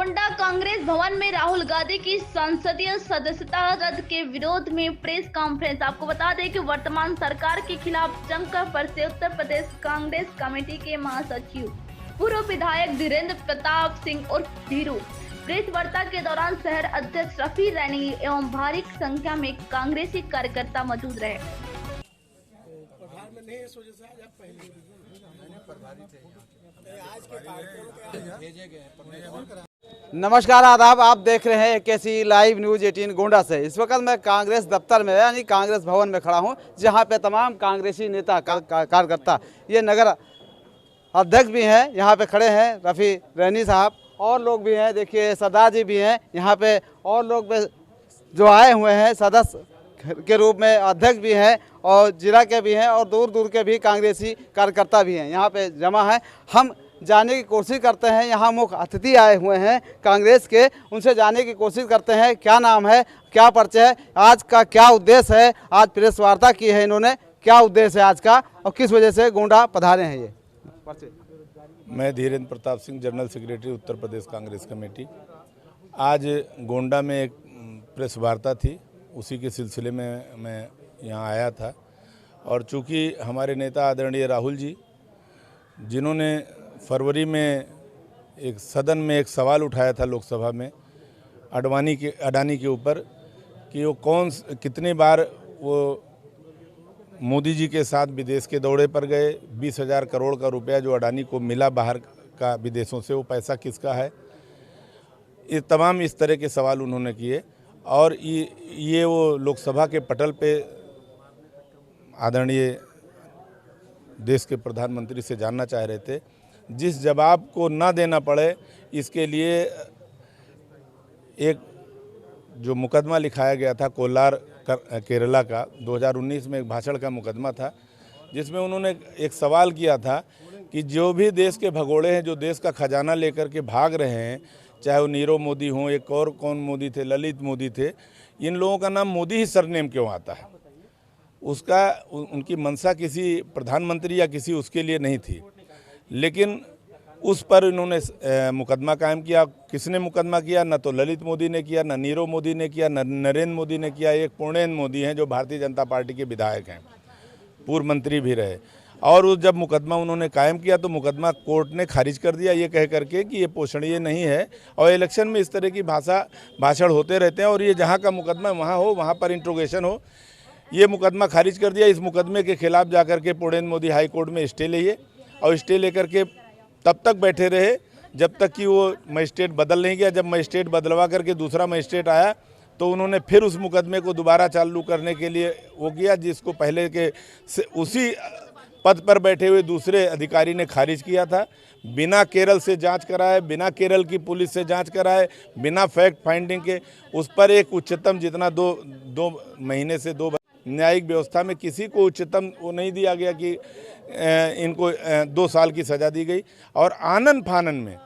गोंडा कांग्रेस भवन में राहुल गांधी की संसदीय सदस्यता रद्द के विरोध में प्रेस कॉन्फ्रेंस। आपको बता दें कि वर्तमान सरकार के खिलाफ जमकर बरसे उत्तर प्रदेश कांग्रेस कमेटी के महासचिव पूर्व विधायक धीरेन्द्र प्रताप सिंह उर्फ धीरू। प्रेस वार्ता के दौरान शहर अध्यक्ष रफी रैनी एवं भारी संख्या में कांग्रेसी कार्यकर्ता मौजूद रहे। नमस्कार, आदाब। आप देख रहे हैं केसी लाइव न्यूज 18 गोंडा से। इस वक्त मैं कांग्रेस दफ्तर में यानी कांग्रेस भवन में खड़ा हूं, जहां पे तमाम कांग्रेसी नेता कार्यकर्ता, ये नगर अध्यक्ष भी हैं, यहां पे खड़े हैं रफ़ी रैनी साहब, और लोग भी हैं। देखिए सरदार जी भी हैं यहाँ पे, और लोग जो आए हुए हैं सदस्य के रूप में, अध्यक्ष भी हैं और जिला के भी हैं और दूर दूर के भी कांग्रेसी कार्यकर्ता भी हैं, यहाँ पे जमा है। हम जाने की कोशिश करते हैं, यहाँ मुख्य अतिथि आए हुए हैं कांग्रेस के, उनसे जाने की कोशिश करते हैं क्या नाम है, क्या परिचय है, आज का क्या उद्देश्य है, आज प्रेस वार्ता की है इन्होंने, क्या उद्देश्य है आज का और किस वजह से गोंडा पधारे हैं ये परिचय। मैं Dhirendra Pratap Singh, general secretary Uttar Pradesh Congress committee. आज गोंडा में एक प्रेस वार्ता थी, उसी के सिलसिले में मैं यहाँ आया था। और चूँकि हमारे नेता आदरणीय राहुल जी, जिन्होंने फरवरी में एक सदन में एक सवाल उठाया था लोकसभा में अडानी के ऊपर कि वो कितने बार वो मोदी जी के साथ विदेश के दौरे पर गए, 20,000 करोड़ का रुपया जो अडानी को मिला बाहर का विदेशों से, वो पैसा किसका है। ये तमाम इस तरह के सवाल उन्होंने किए और ये वो लोकसभा के पटल पे आदरणीय देश के प्रधानमंत्री से जानना चाह रहे थे। जिस जवाब को ना देना पड़े, इसके लिए एक जो मुकदमा लिखाया गया था कोलार केरला का, 2019 में एक भाषण का मुकदमा था, जिसमें उन्होंने एक सवाल किया था कि जो भी देश के भगोड़े हैं, जो देश का खजाना लेकर के भाग रहे हैं, चाहे वो नीरव मोदी हों, एक और कौन मोदी थे, ललित मोदी थे, इन लोगों का नाम मोदी ही सरनेम क्यों आता है। उनकी मंशा किसी प्रधानमंत्री या किसी उसके लिए नहीं थी, लेकिन उस पर इन्होंने मुकदमा कायम किया। किसने मुकदमा किया? न तो ललित मोदी ने किया, न नीरव मोदी ने किया, न नरेंद्र मोदी ने किया। एक पूर्णेंद्र मोदी हैं जो भारतीय जनता पार्टी के विधायक हैं, पूर्व मंत्री भी रहे। और उस जब मुकदमा उन्होंने कायम किया तो मुकदमा कोर्ट ने खारिज कर दिया, ये कह करके कि ये पोषणीय नहीं है। और इलेक्शन में इस तरह की भाषण होते रहते हैं और ये जहाँ का मुकदमा वहाँ हो, वहाँ पर इंट्रोगेशन हो। ये मुकदमा खारिज कर दिया। इस मुकदमे के खिलाफ जाकर के पूर्णेंद्र मोदी हाई कोर्ट में स्टे लिए और स्टे लेकर के तब तक बैठे रहे जब तक कि वो मजिस्ट्रेट बदल नहीं गया। जब मजिस्ट्रेट बदलवा करके दूसरा मजिस्ट्रेट आया तो उन्होंने फिर उस मुकदमे को दोबारा चालू करने के लिए वो किया, जिसको पहले के उसी पद पर बैठे हुए दूसरे अधिकारी ने खारिज किया था। बिना केरल से जांच कराए, बिना केरल की पुलिस से जांच कराए, बिना फैक्ट फाइंडिंग के उस पर एक उच्चतम जितना दो महीने से 2 न्यायिक व्यवस्था में किसी को उच्चतम वो नहीं दिया गया कि इनको 2 साल की सज़ा दी गई। और आनन फानन में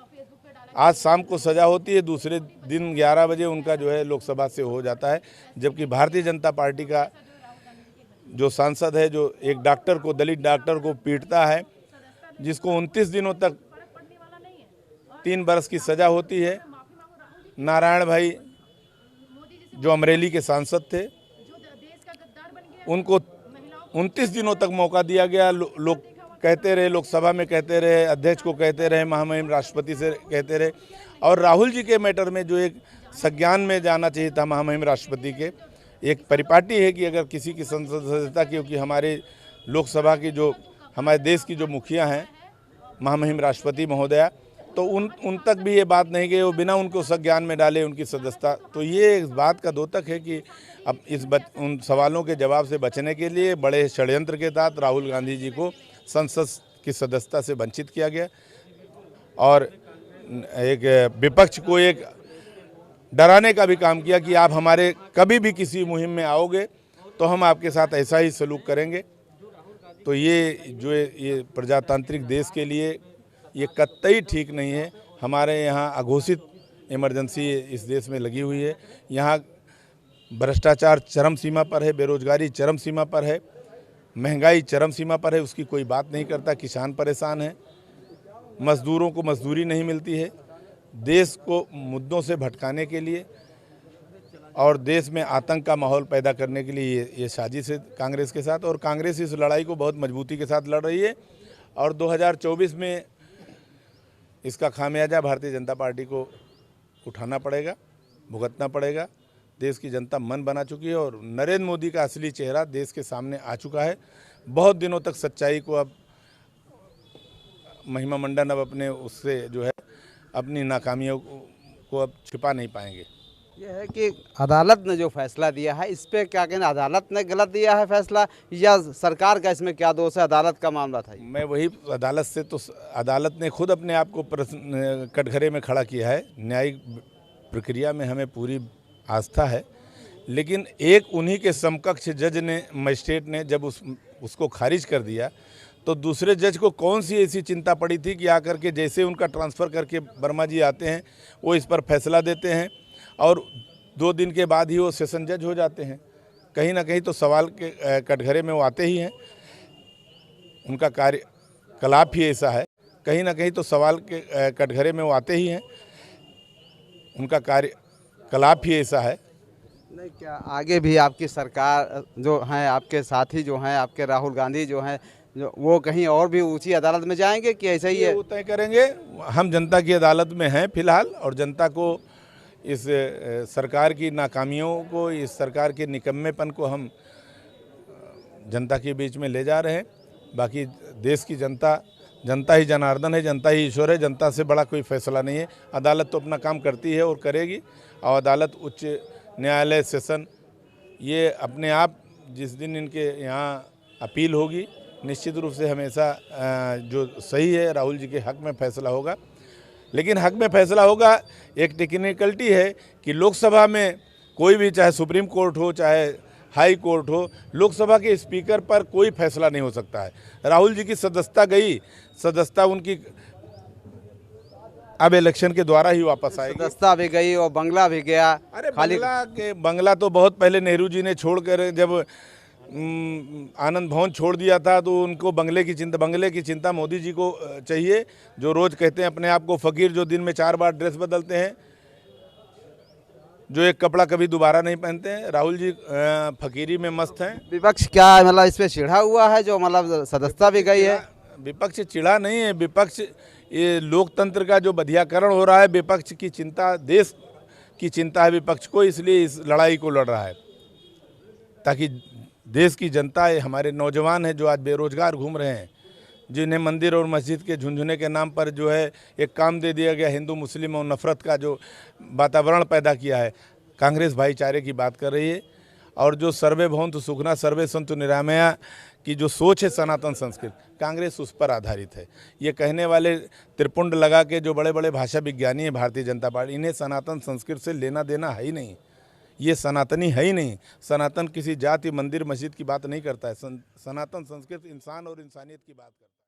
आज शाम को सज़ा होती है, दूसरे दिन 11 बजे उनका जो है लोकसभा से हो जाता है। जबकि भारतीय जनता पार्टी का जो सांसद है, जो एक डॉक्टर को, दलित डॉक्टर को पीटता है, जिसको 29 दिनों तक 3 बरस की सज़ा होती है। नारायण भाई जो अमरेली के सांसद थे, उनको 29 दिनों तक मौका दिया गया। लोग कहते रहे, लोकसभा में कहते रहे, अध्यक्ष को कहते रहे, महामहिम राष्ट्रपति से कहते रहे। और राहुल जी के मैटर में जो एक संज्ञान में जाना चाहिए था महामहिम राष्ट्रपति के, एक परिपाटी है कि अगर किसी की संसद सदस्यता, क्योंकि हमारे लोकसभा की जो हमारे देश की जो मुखिया हैं महामहिम राष्ट्रपति महोदया, तो उन तक भी ये बात नहीं गई, वो बिना उनको संज्ञान में डाले उनकी सदस्यता। तो ये इस बात का द्योतक है कि अब उन सवालों के जवाब से बचने के लिए बड़े षड्यंत्र के तहत राहुल गांधी जी को संसद की सदस्यता से वंचित किया गया और एक विपक्ष को एक डराने का भी काम किया कि आप हमारे कभी भी किसी मुहिम में आओगे तो हम आपके साथ ऐसा ही सलूक करेंगे। तो ये प्रजातांत्रिक देश के लिए ये कतई ठीक नहीं है। हमारे यहाँ अघोषित इमरजेंसी इस देश में लगी हुई है। यहाँ भ्रष्टाचार चरम सीमा पर है, बेरोजगारी चरम सीमा पर है, महंगाई चरम सीमा पर है, उसकी कोई बात नहीं करता। किसान परेशान है, मज़दूरों को मजदूरी नहीं मिलती है, देश को मुद्दों से भटकाने के लिए और देश में आतंक का माहौल पैदा करने के लिए ये साजिश है कांग्रेस के साथ। और कांग्रेस इस लड़ाई को बहुत मजबूती के साथ लड़ रही है और 2024 में इसका खामियाजा भारतीय जनता पार्टी को उठाना पड़ेगा, भुगतना पड़ेगा। देश की जनता मन बना चुकी है और नरेंद्र मोदी का असली चेहरा देश के सामने आ चुका है। बहुत दिनों तक सच्चाई को अब महिमा मंडन अब अपने उससे जो है अपनी नाकामियों को अब छिपा नहीं पाएंगे। यह है कि अदालत ने जो फैसला दिया है इस पे क्या कहना, अदालत ने गलत दिया है फैसला या सरकार का इसमें क्या दोष है? अदालत का मामला था ये। मैं वही अदालत से तो अदालत ने खुद अपने आप को कटघरे में खड़ा किया है। न्यायिक प्रक्रिया में हमें पूरी आस्था है, लेकिन एक उन्हीं के समकक्ष जज ने, मजिस्ट्रेट ने जब उसको खारिज कर दिया तो दूसरे जज को कौन सी ऐसी चिंता पड़ी थी कि आकर के जैसे उनका ट्रांसफ़र करके वर्मा जी आते हैं वो इस पर फैसला देते हैं और 2 दिन के बाद ही वो सेशन जज हो जाते हैं। कहीं ना कहीं तो सवाल के कटघरे में वो आते ही हैं। उनका कार्यकलाप ही ऐसा है। कहीं ना कहीं तो सवाल के कटघरे में वो आते ही हैं। उनका कार्यकलाप ही ऐसा है। नहीं, क्या आगे भी आपकी सरकार जो है, आपके साथी जो हैं, आपके राहुल गांधी जो हैं, जो वो कहीं और भी ऊंची अदालत में जाएंगे कि ऐसा ही है? वो तय करेंगे। हम जनता की अदालत में हैं फिलहाल और जनता को इस सरकार की नाकामियों को, इस सरकार के निकम्मेपन को हम जनता के बीच में ले जा रहे हैं। बाकी देश की जनता ही जनार्दन है, जनता ही ईश्वर है। जनता से बड़ा कोई फैसला नहीं है। अदालत तो अपना काम करती है और करेगी और अदालत, उच्च न्यायालय, सेशन, ये अपने आप जिस दिन इनके यहाँ अपील होगी निश्चित रूप से हमेशा जो सही है राहुल जी के हक में फैसला होगा। लेकिन हक में फैसला होगा, एक टेक्निकलिटी है कि लोकसभा में कोई भी, चाहे सुप्रीम कोर्ट हो चाहे हाई कोर्ट हो, लोकसभा के स्पीकर पर कोई फैसला नहीं हो सकता है। राहुल जी की सदस्यता गई, सदस्यता उनकी अब इलेक्शन के द्वारा ही वापस आएगी। सदस्यता भी गई और बंगला भी गया। अरे बंगला तो बहुत पहले नेहरू जी ने छोड़कर, जब आनंद भवन छोड़ दिया था तो उनको बंगले की चिंता मोदी जी को चाहिए, जो रोज़ कहते हैं अपने आप को फ़कीर, जो दिन में 4 बार ड्रेस बदलते हैं, जो एक कपड़ा कभी दोबारा नहीं पहनते हैं। राहुल जी फकीरी में मस्त हैं। विपक्ष क्या मतलब इस पे चिढ़ा हुआ है जो मतलब सदस्यता भी गई है? विपक्ष चिढ़ा नहीं है। विपक्ष, ये लोकतंत्र का जो बधियाकरण हो रहा है, विपक्ष की चिंता, देश की चिंता है विपक्ष को, इसलिए इस लड़ाई को लड़ रहा है ताकि देश की जनता, हमारे नौजवान हैं जो आज बेरोजगार घूम रहे हैं, जिन्हें मंदिर और मस्जिद के झुंझुने के नाम पर जो है एक काम दे दिया गया, हिंदू मुस्लिम और नफ़रत का जो वातावरण पैदा किया है। कांग्रेस भाईचारे की बात कर रही है और जो सर्वे भवन्तु सुखना सर्वे सन्तु निरामया की जो सोच है सनातन संस्कृत, कांग्रेस उस पर आधारित है। ये कहने वाले त्रिपुंड लगा के जो बड़े बड़े भाषा विज्ञानी हैं भारतीय जनता पार्टी, इन्हें सनातन संस्कृत से लेना देना है ही नहीं। ये सनातनी है ही नहीं। सनातन किसी जाति, मंदिर, मस्जिद की बात नहीं करता है। सनातन संस्कृत इंसान और इंसानियत की बात करता है।